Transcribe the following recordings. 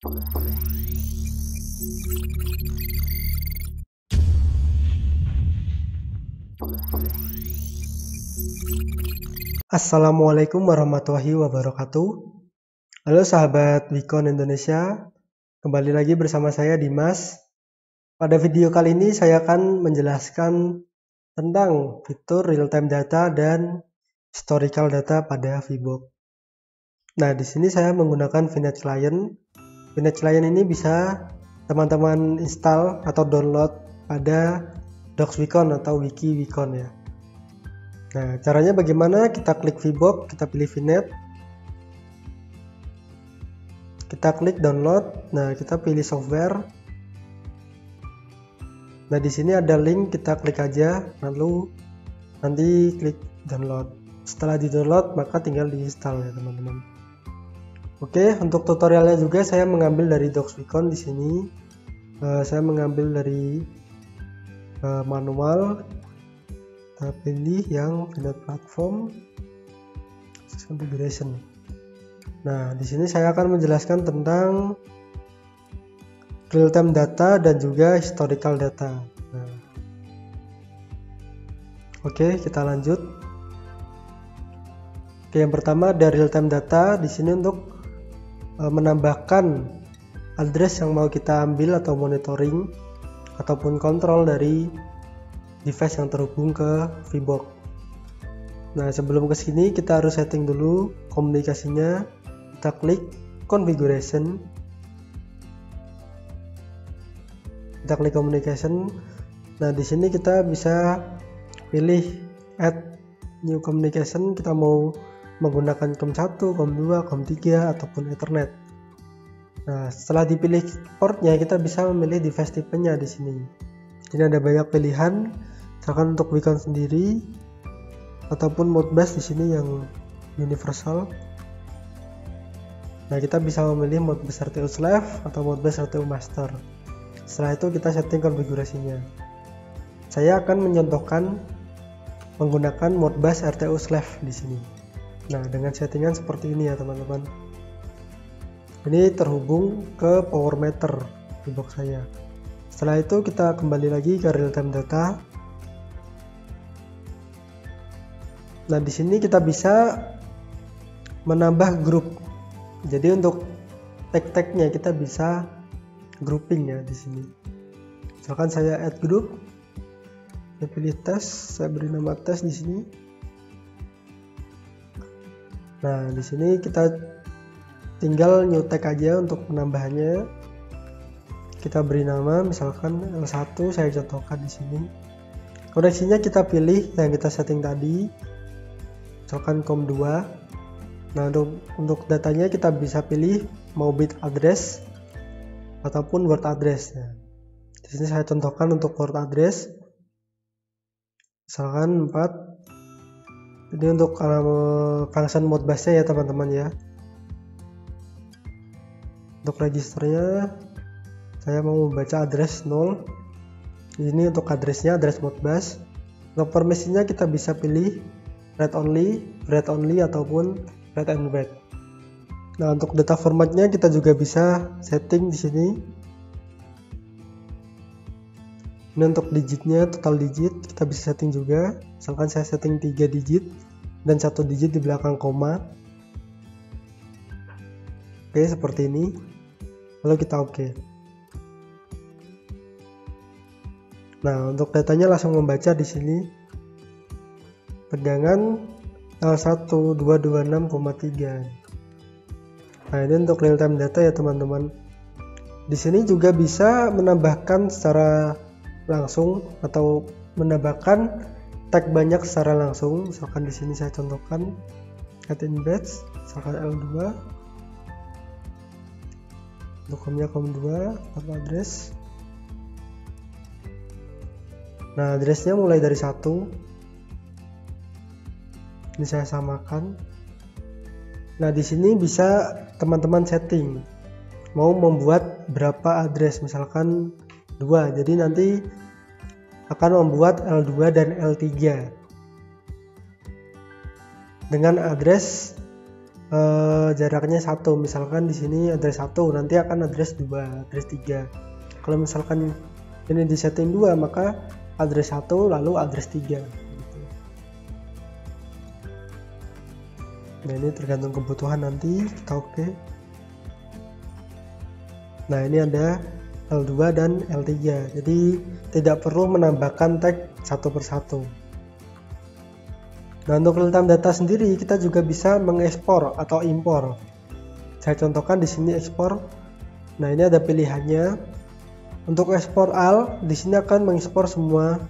Assalamualaikum warahmatullahi wabarakatuh. Halo sahabat Wikon Indonesia, kembali lagi bersama saya Dimas. Pada video kali ini saya akan menjelaskan tentang fitur real-time data dan historical data pada VBox. Nah, di sini saya menggunakan VNet Client. VNet Client ini bisa teman-teman install atau download pada Docs Wikon atau Wiki Wikon ya. Nah, caranya bagaimana? Kita klik VBox, kita pilih VNet. Kita klik download. Nah, kita pilih software. Nah, di sini ada link, kita klik aja, lalu nanti klik download. Setelah di-download, maka tinggal diinstal ya, teman-teman. Oke, untuk tutorialnya juga saya mengambil dari Docs Wikon di sini. Saya mengambil dari manual. Kita pilih yang VNet platform configuration. Nah, di sini saya akan menjelaskan tentang real-time data dan juga historical data. Nah, oke, kita lanjut. Oke, yang pertama ada real-time data. Di sini untuk menambahkan address yang mau kita ambil atau monitoring ataupun kontrol dari device yang terhubung ke VBox. Nah, sebelum ke sini kita harus setting dulu komunikasinya. Kita klik configuration. Kita klik communication. Nah, di sini kita bisa pilih add new communication. Kita mau menggunakan COM1, COM2, COM3 ataupun Ethernet. Nah, setelah dipilih portnya, kita bisa memilih device tipenya di sini. Ini ada banyak pilihan. Misalkan untuk Wikon sendiri ataupun Modbus di sini yang universal. Nah, kita bisa memilih Modbus RTU Slave atau Modbus RTU Master. Setelah itu kita setting konfigurasinya. Saya akan mencontohkan menggunakan Modbus RTU Slave di sini. Nah, dengan settingan seperti ini ya, teman-teman. Ini terhubung ke power meter di box saya. Setelah itu kita kembali lagi ke real time data. Nah, di sini kita bisa menambah grup. Jadi untuk tag-tagnya kita bisa grouping ya di sini. Misalkan saya add group, saya pilih tes, saya beri nama tes di sini. Nah, di sini kita tinggal new tag aja untuk penambahannya. Kita beri nama, misalkan L1, saya contohkan di sini. Koneksinya kita pilih yang kita setting tadi. Misalkan COM2. Nah, untuk datanya kita bisa pilih mau bit address ataupun word address. Nah, di sini saya contohkan untuk word address. Misalkan 4. Jadi untuk function Modbusnya ya, teman-teman ya. Untuk registernya saya mau membaca address 0. Ini untuk addressnya, address Modbus. Untuk permisinya kita bisa pilih read only ataupun read and write. Nah, untuk data formatnya kita juga bisa setting di sini. Ini untuk digitnya, total digit kita bisa setting juga. Misalkan saya setting 3 digit dan 1 digit di belakang koma. Oke, seperti ini. Lalu kita oke. Nah, untuk datanya langsung membaca di sini. Tegangan L1226,3. Nah, ini untuk real time data ya, teman-teman. Di sini juga bisa menambahkan secara langsung atau menambahkan tag banyak secara langsung. Misalkan di sini saya contohkan add in batch, misalkan L2. Untuk COM-nya COM2, address. Nah, addressnya mulai dari 1. Ini saya samakan. Nah, di sini bisa teman-teman setting mau membuat berapa address, misalkan 2. Jadi nanti akan membuat L2 dan L3 dengan address jaraknya 1. Misalkan di sini address 1, nanti akan address 2, address 3. Kalau misalkan ini di setting 2, maka address 1 lalu address 3 gitu. Nah, ini tergantung kebutuhan nanti kita oke. Nah, ini ada L2 dan L3, jadi tidak perlu menambahkan tag satu persatu. Nah, untuk real time data sendiri kita juga bisa mengekspor atau impor. Saya contohkan di sini ekspor. Nah, ini ada pilihannya. Untuk ekspor all, di sini akan mengekspor semua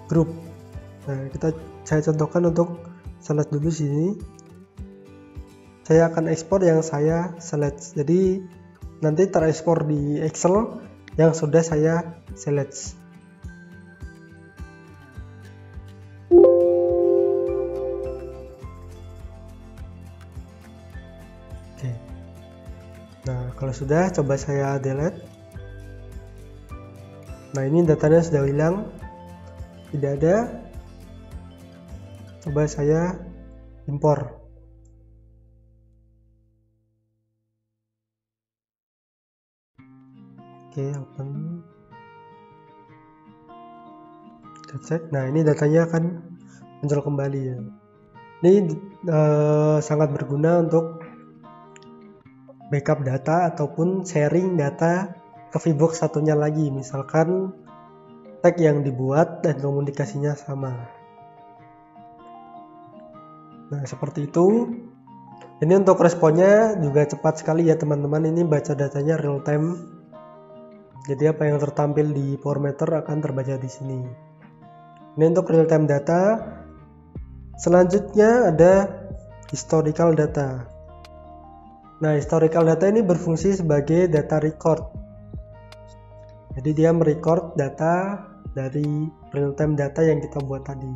grup. Nah, saya contohkan untuk select dulu sini. Saya akan ekspor yang saya select. Jadi nanti terekspor di Excel yang sudah saya select. Oke. Nah, kalau sudah, coba saya delete. Nah, ini datanya sudah hilang, tidak ada. Coba saya impor. Oke, open. Kita cek. Nah, ini datanya akan muncul kembali ya. Ini sangat berguna untuk backup data ataupun sharing data ke VBox satunya lagi, misalkan tag yang dibuat dan komunikasinya sama. Nah, seperti itu. Ini untuk responnya juga cepat sekali ya teman-teman. Ini baca datanya real time. Jadi apa yang tertampil di formatter akan terbaca di sini. Ini untuk real time data. Selanjutnya ada historical data. Nah, historical data ini berfungsi sebagai data record. Jadi dia merecord data dari real time data yang kita buat tadi.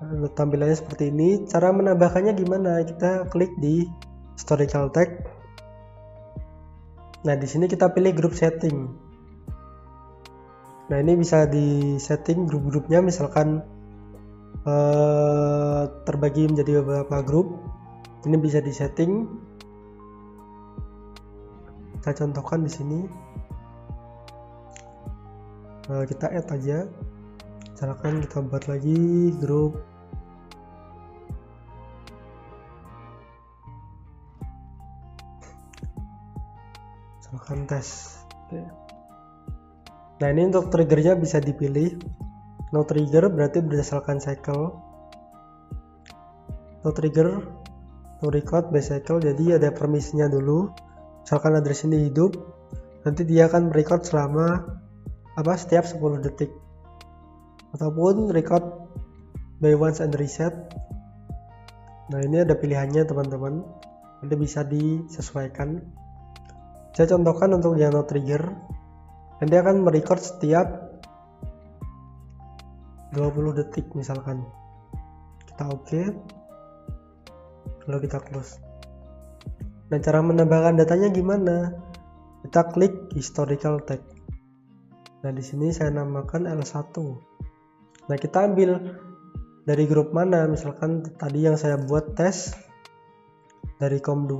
Nah, tampilannya seperti ini. Cara menambahkannya gimana? Kita klik di historical tag. Nah, di sini kita pilih group setting. Nah, ini bisa di setting grup-grupnya, misalkan terbagi menjadi beberapa grup. Ini bisa di setting. Kita contohkan di sini. Kita add aja. Misalkan kita buat lagi grup misalkan tes. Oke. Nah, ini untuk triggernya bisa dipilih. No trigger berarti berdasarkan cycle. No trigger, no record by cycle. Jadi ada permisinya dulu. Misalkan address ini hidup, nanti dia akan merecord selama setiap 10 detik. Ataupun record by once and reset. Nah, ini ada pilihannya teman-teman. Nanti bisa disesuaikan. Saya contohkan untuk yang no trigger. Nanti akan merecord setiap 20 detik misalkan. Kita oke. Lalu kita close. Nah, cara menambahkan datanya gimana? Kita klik historical tag. Nah, di sini saya namakan L1. Nah, kita ambil dari grup mana? Misalkan tadi yang saya buat tes dari COM2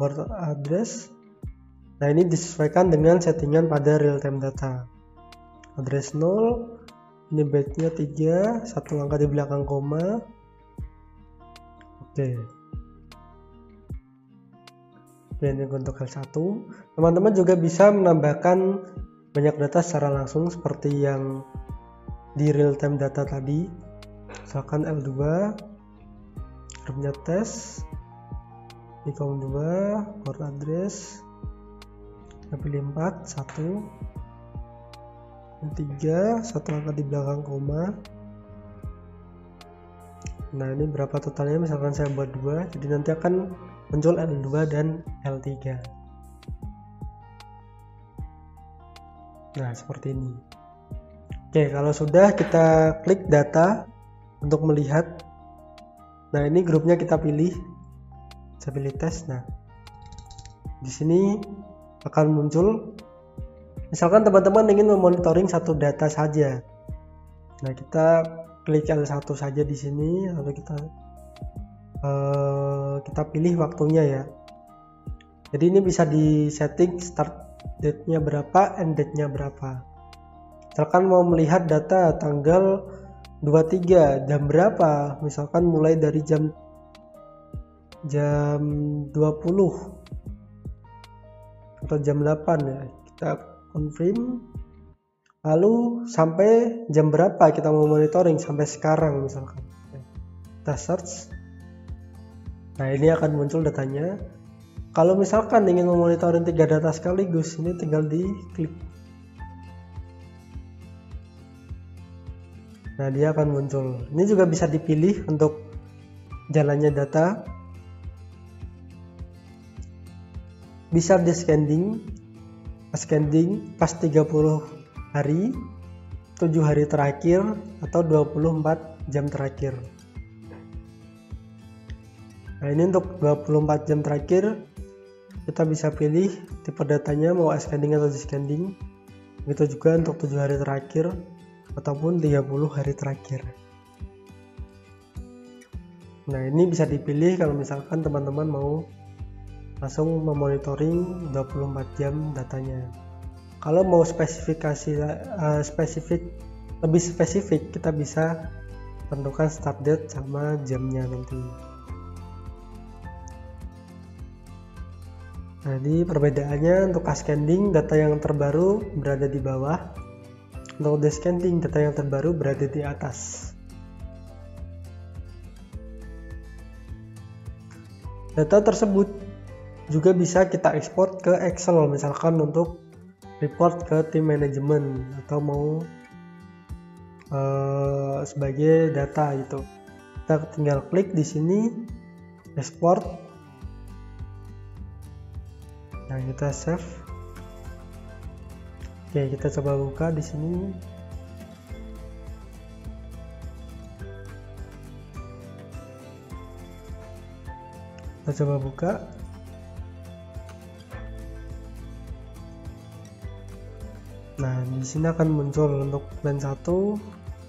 port address. Nah, ini disesuaikan dengan settingan pada real time data. Address 0, ini byte-nya 3, satu angka di belakang koma. Oke. Ini untuk L1. Teman-teman juga bisa menambahkan banyak data secara langsung seperti yang di real time data tadi. Misalkan L2, grupnya tes, di COM2, port address. Pilih 4, 1, 3, satu angka di belakang koma. Nah, ini berapa totalnya? Misalkan saya buat 2, jadi nanti akan muncul L2 dan L3. Nah, seperti ini. Oke, kalau sudah kita klik data untuk melihat. Nah, ini grupnya kita pilih. Saya pilih tes. Nah, di sini akan muncul, misalkan teman-teman ingin memonitoring satu data saja. Nah, kita klik L1 saja di sini, lalu kita kita pilih waktunya ya. Jadi ini bisa di setting start date-nya berapa, end date-nya berapa. Misalkan mau melihat data tanggal 23 jam berapa, misalkan mulai dari jam 20 atau jam 8 ya, kita confirm, lalu sampai jam berapa kita mau monitoring, sampai sekarang misalkan kita search. Nah ini akan muncul datanya. Kalau misalkan ingin memonitoring 3 data sekaligus, ini tinggal diklik. Nah dia akan muncul. Ini juga bisa dipilih untuk jalannya data. Bisa di scanning pas 30 hari, 7 hari terakhir, atau 24 jam terakhir. Nah ini untuk 24 jam terakhir, kita bisa pilih tipe datanya mau ascending atau descending. Begitu juga untuk 7 hari terakhir ataupun 30 hari terakhir. Nah ini bisa dipilih kalau misalkan teman-teman mau langsung memonitoring 24 jam datanya. Kalau mau lebih spesifik, kita bisa tentukan start date sama jamnya nanti. Jadi perbedaannya, untuk ascending data yang terbaru berada di bawah, untuk descending data yang terbaru berada di atas. Data tersebut juga bisa kita ekspor ke Excel, misalkan untuk report ke tim manajemen atau mau sebagai data gitu. Kita tinggal klik di sini export. Nah kita save. Oke, kita coba buka di sini. Kita coba buka. Nah di sini akan muncul untuk line 1,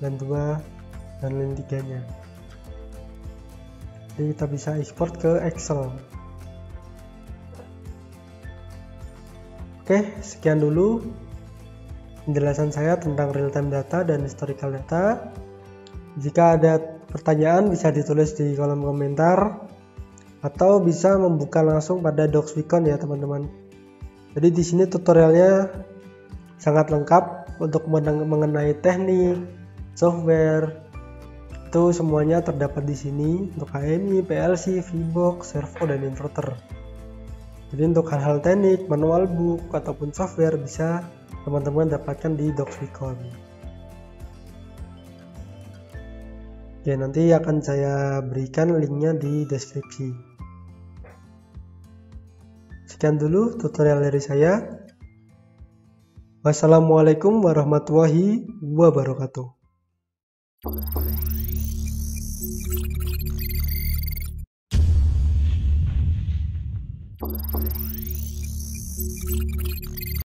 line 2, dan line 3-nya. Jadi kita bisa export ke Excel. Oke, sekian dulu penjelasan saya tentang real time data dan historical data. Jika ada pertanyaan bisa ditulis di kolom komentar atau bisa membuka langsung pada DocsWikon ya teman-teman. Jadi di sini tutorialnya sangat lengkap untuk mengenai teknik, software, itu semuanya terdapat di sini untuk HMI, PLC, VBox, servo, dan inverter. Jadi untuk hal-hal teknik, manual book, ataupun software bisa teman-teman dapatkan di DocsWikon. Ya, nanti akan saya berikan linknya di deskripsi. Sekian dulu tutorial dari saya. Wassalamualaikum warahmatullahi wabarakatuh.